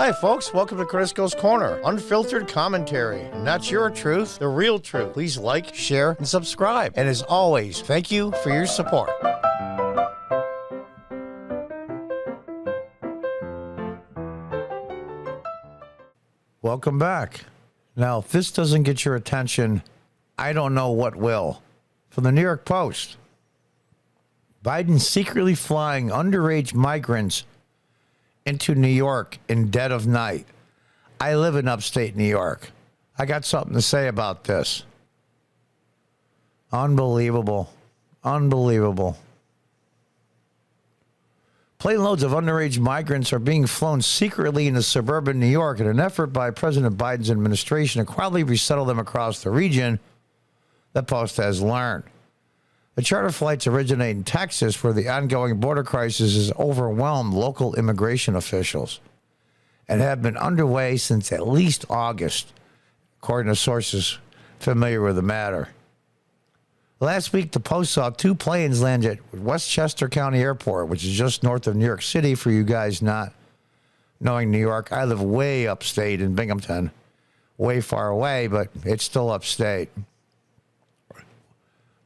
Hi, folks. Welcome to Crisco's Corner. Unfiltered commentary. Not your truth, the real truth. Please like, share, and subscribe. And as always, thank you for your support. Welcome back. Now, if this doesn't get your attention, I don't know what will. From the New York Post, Biden secretly flying underage migrants into New York in dead of night. I live in upstate New York. I got something to say about this. Unbelievable. Unbelievable. Plane loads of underage migrants are being flown secretly into suburban New York in an effort by President Biden's administration to quietly resettle them across the region, the Post has learned. The charter flights originate in Texas, where the ongoing border crisis has overwhelmed local immigration officials and have been underway since at least August, according to sources familiar with the matter. Last week, the Post saw two planes land at Westchester County Airport, which is just north of New York City. For you guys not knowing New York, I live way upstate in Binghamton, way far away, but it's still upstate.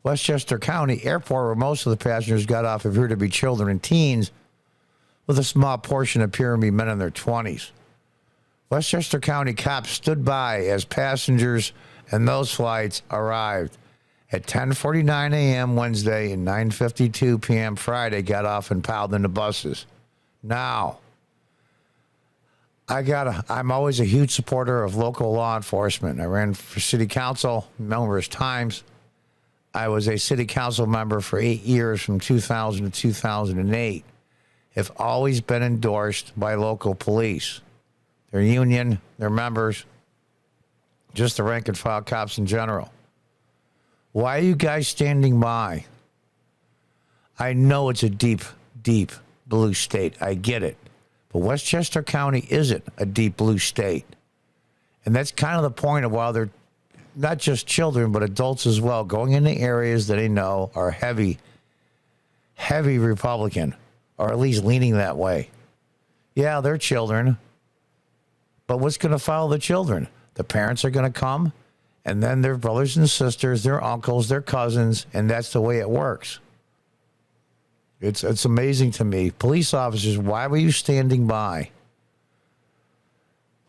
Westchester County Airport, where most of the passengers got off, appeared to be children and teens, with a small portion appearing to be men in their 20s. Westchester County cops stood by as passengers and those flights arrived. At 10:49 a.m. Wednesday and 9:52 p.m. Friday, got off and piled into buses. Now, I'm always a huge supporter of local law enforcement. I ran for city council numerous times. I was a city council member for 8 years from 2000 to 2008. Have always been endorsed by local police, their union, their members, just the rank and file cops in general. Why are you guys standing by? I know it's a deep, deep blue state. I get it. But Westchester County isn't a deep blue state. And that's kind of the point of why they're not just children, but adults as well, going into areas that they know are heavy Republican, or at least leaning that way. Yeah, they're children. But what's going to follow the children? The parents are going to come, and then their brothers and sisters, their uncles, their cousins, and that's the way it works. It's amazing to me. Police officers, why were you standing by?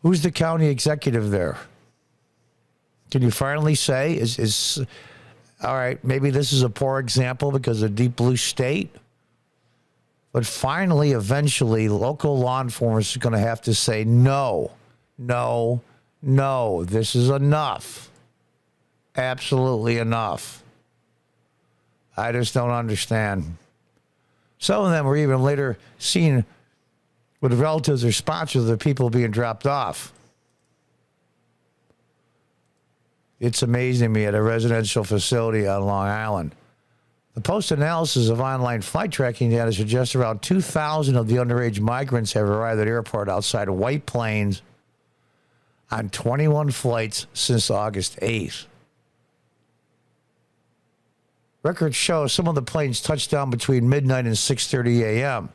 Who's the county executive there? Can you finally say, is all right, maybe this is a poor example because of deep blue state, but finally, eventually, local law enforcement is going to have to say, no, this is enough. Absolutely enough. I just don't understand. Some of them were even later seen with relatives or sponsors of the people being dropped off. It's amazing to me at a residential facility on Long Island. The Post analysis of online flight tracking data suggests around 2,000 of the underage migrants have arrived at the airport outside of White Plains on 21 flights since August 8th. Records show some of the planes touched down between midnight and 6:30 a.m.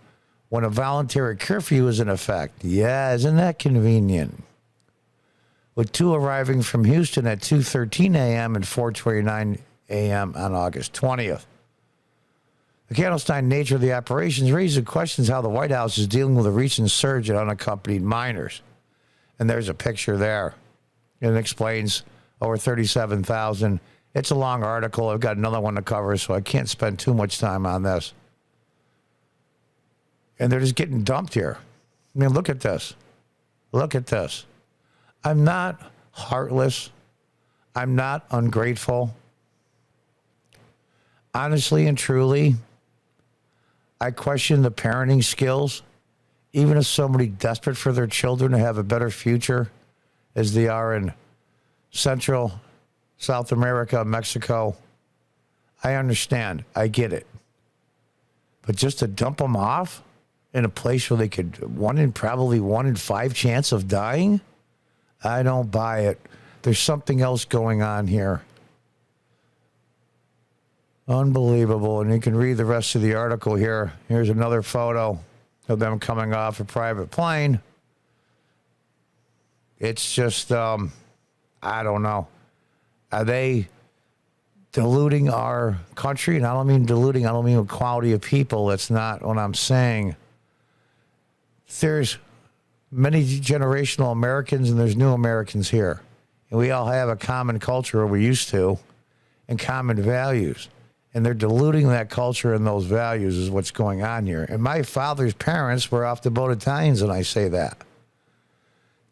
when a voluntary curfew was in effect. Yeah, isn't that convenient? With two arriving from Houston at 2:13 a.m. and 4:29 a.m. on August 20th. The clandestine nature of the operations raises questions how the White House is dealing with a recent surge in unaccompanied minors. And there's a picture there. And it explains over 37,000. It's a long article. I've got another one to cover, so I can't spend too much time on this. And they're just getting dumped here. I mean, look at this. Look at this. I'm not heartless. I'm not ungrateful. Honestly and truly, I question the parenting skills, even as somebody desperate for their children to have a better future, as they are in Central, South America, Mexico. I understand. I get it. But just to dump them off in a place where they could, probably 1 in 5 chance of dying? I don't buy it. There's something else going on here. Unbelievable. And you can read the rest of the article here. Here's another photo of them coming off a private plane. It's just, I don't know. Are they diluting our country? And I don't mean diluting, I don't mean quality of people. That's not what I'm saying. There's many generational Americans and there's new Americans here. And we all have a common culture, or we used to, and common values. And they're diluting that culture and those values is what's going on here. And my father's parents were off the boat Italians, and I say that.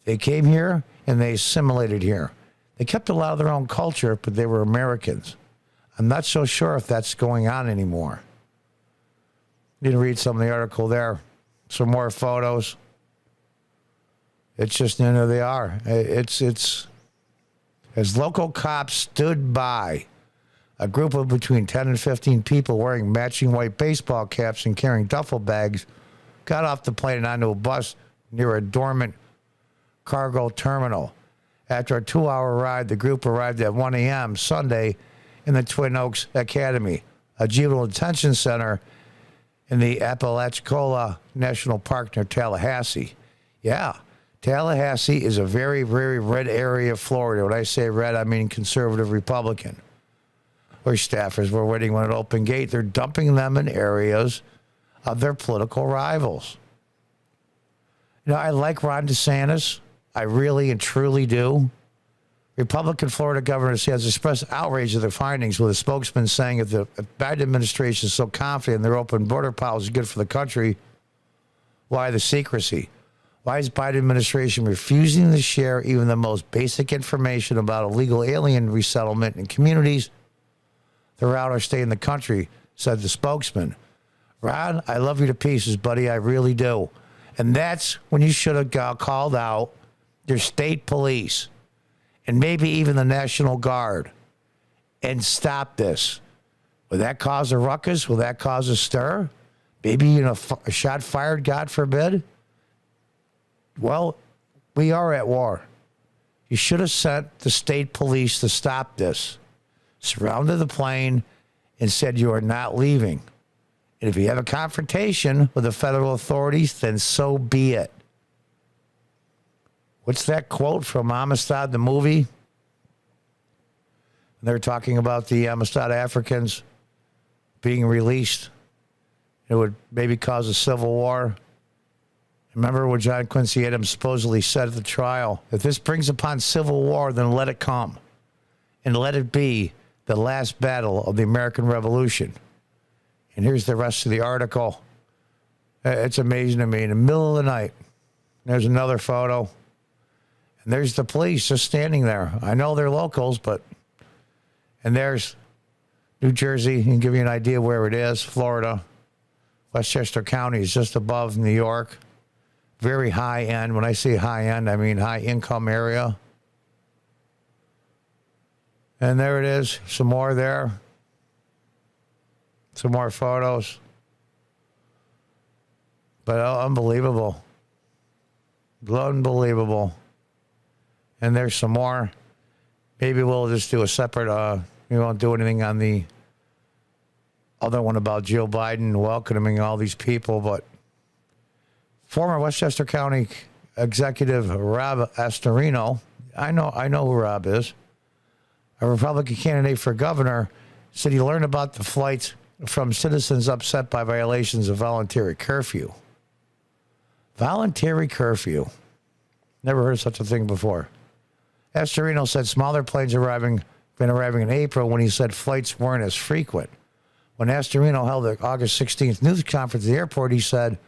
They came here and they assimilated here. They kept a lot of their own culture, but they were Americans. I'm not so sure if that's going on anymore. You can read some of the article there. Some more photos. It's just, they are. It's as local cops stood by, a group of between 10 and 15 people wearing matching white baseball caps and carrying duffel bags got off the plane and onto a bus near a dormant cargo terminal. After a 2-hour ride, the group arrived at 1 a.m. Sunday in the Twin Oaks Academy, a juvenile detention center in the Apalachicola National Park near Tallahassee. Yeah, Tallahassee is a very, very red area of Florida. When I say red, I mean conservative Republican. Where staffers were waiting on an open gate. They're dumping them in areas of their political rivals. I like Ron DeSantis. I really and truly do. Republican Florida Governor has expressed outrage at the findings, with a spokesman saying if the Biden administration is so confident their open border policy is good for the country, why the secrecy? Why is Biden administration refusing to share even the most basic information about illegal alien resettlement in communities throughout our state and the country, said the spokesman. Ron, I love you to pieces, buddy. I really do. And that's when you should have called out your state police and maybe even the National Guard and stop this. Will that cause a ruckus? Will that cause a stir? Maybe a shot fired, God forbid? Well, we are at war. You should have sent the state police to stop this. Surrounded the plane and said you are not leaving. And if you have a confrontation with the federal authorities, then so be it. What's that quote from Amistad, the movie? They're talking about the Amistad Africans being released. It would maybe cause a civil war. Remember what John Quincy Adams supposedly said at the trial? If this brings upon civil war, then let it come. And let it be the last battle of the American Revolution. And here's the rest of the article. It's amazing to me. In the middle of the night, there's another photo. And there's the police just standing there. I know they're locals, but... And there's New Jersey. You can give you an idea where it is. Florida. Westchester County is just above New York. Very high end. When I say high end, I mean high income area. And there it is. Some more there. Some more photos. But unbelievable. Unbelievable. And there's some more. Maybe we'll just do a separate, we won't do anything on the other one about Joe Biden welcoming all these people, but former Westchester County Executive Rob Astorino, I know who Rob is, a Republican candidate for governor, said he learned about the flights from citizens upset by violations of voluntary curfew. Voluntary curfew. Never heard such a thing before. Astorino said smaller planes been arriving in April when he said flights weren't as frequent. When Astorino held the August 16th news conference at the airport, he said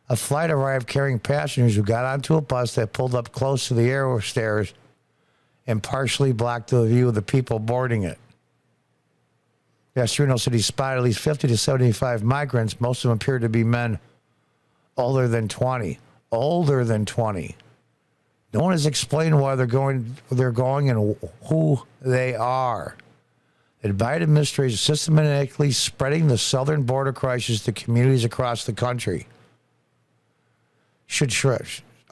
a flight arrived carrying passengers who got onto a bus that pulled up close to the air stairs and partially blocked the view of the people boarding it. Astorino said he spotted at least 50 to 75 migrants. Most of them appeared to be men older than 20. Older than 20. No one has explained why they're going and who they are. The Biden administration is systematically spreading the southern border crisis to communities across the country.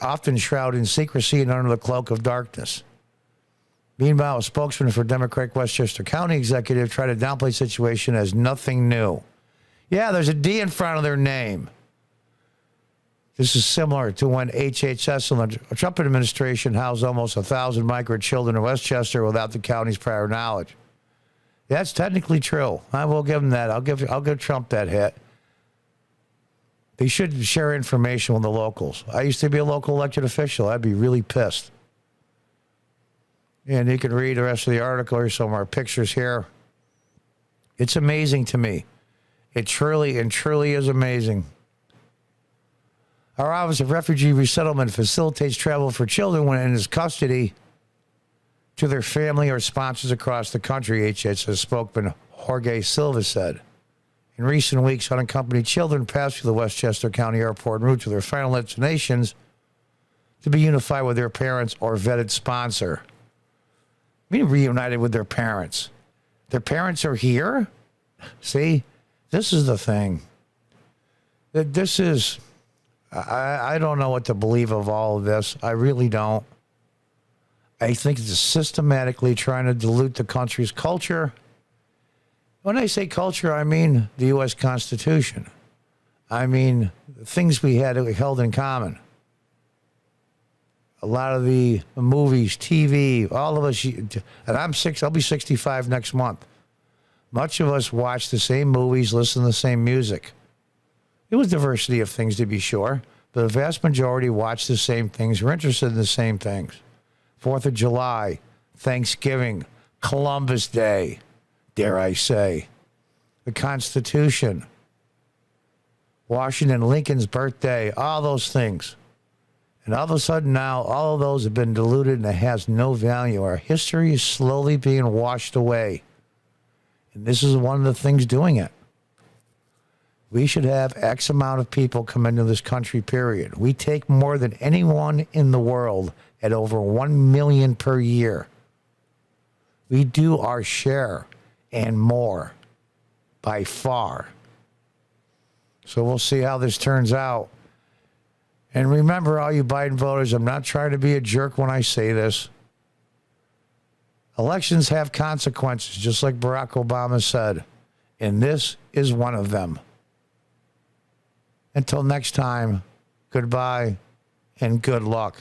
Often shrouded in secrecy and under the cloak of darkness. Meanwhile, a spokesman for Democratic Westchester County executive tried to downplay the situation as nothing new. Yeah, there's a D in front of their name. This is similar to when HHS and the Trump administration housed almost 1,000 migrant children in Westchester without the county's prior knowledge. That's technically true. I will give them that. I'll give Trump that hit. They should share information with the locals. I used to be a local elected official. I'd be really pissed. And you can read the rest of the article. Here's some of our pictures here. It's amazing to me. It truly is amazing. Our Office of Refugee Resettlement facilitates travel for children when in his custody to their family or sponsors across the country, HHS spokesman Jorge Silva said. In recent weeks, unaccompanied children passed through the Westchester County Airport en route to their final destinations to be unified with their parents or vetted sponsor. Being reunited with their parents. Their parents are here? See, this is the thing. This is... I don't know what to believe of all of this. I really don't. I think it's systematically trying to dilute the country's culture. When I say culture, I mean the U.S. Constitution. I mean things we held in common. A lot of the movies, TV, all of us, and I'll be 65 next month. Much of us watch the same movies, listen to the same music. There was diversity of things, to be sure, but the vast majority watch the same things, are interested in the same things. 4th of July, Thanksgiving, Columbus Day, dare I say, the Constitution, Washington Lincoln's birthday, all those things. And all of a sudden now, all of those have been diluted and it has no value. Our history is slowly being washed away. And this is one of the things doing it. We should have X amount of people come into this country, period. We take more than anyone in the world at over 1 million per year. We do our share and more by far. So we'll see how this turns out. And remember, all you Biden voters, I'm not trying to be a jerk when I say this. Elections have consequences, just like Barack Obama said. And this is one of them. Until next time, goodbye and good luck.